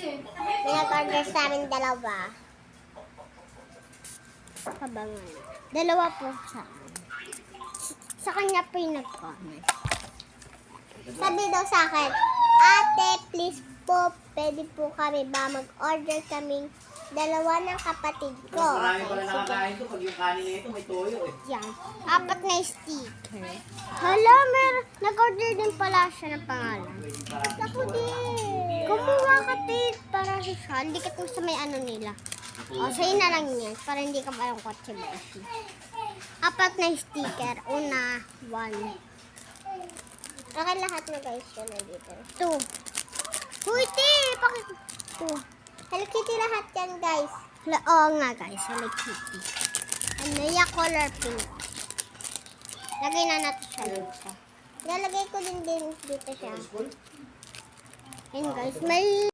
May nag-order sa amin dalawa. Kabangan. Dalawa po sa akin. Sa kanya po yung nag-comment. Sabi daw sa akin, ate, please po, pwede po kami ba mag-order kaming dalawa ng kapatid ko. Mas marami Okay, pala sige. nakakain to pag yung kanin na ito may toyo eh. Yan. 4 na sticker. Hala, nag-order din pala siya ng pangalan. Ako din. Kumuha ka, Pete, para sa siya. Hindi ka kung sa may ano nila. O, sa'yo na lang yan, para hindi ka malungkot si Beshi. 4 na sticker. Una, 1. Okay, lahat na guys yun nandito. 2. Uy, Ti! Bakit? 2. Hello Kitty lahat yan guys. Oo nga guys, Hello Kitty. Ano yung color pink. Lagay na natin siya dito. Lalagay ko din dito siya. Yan guys, may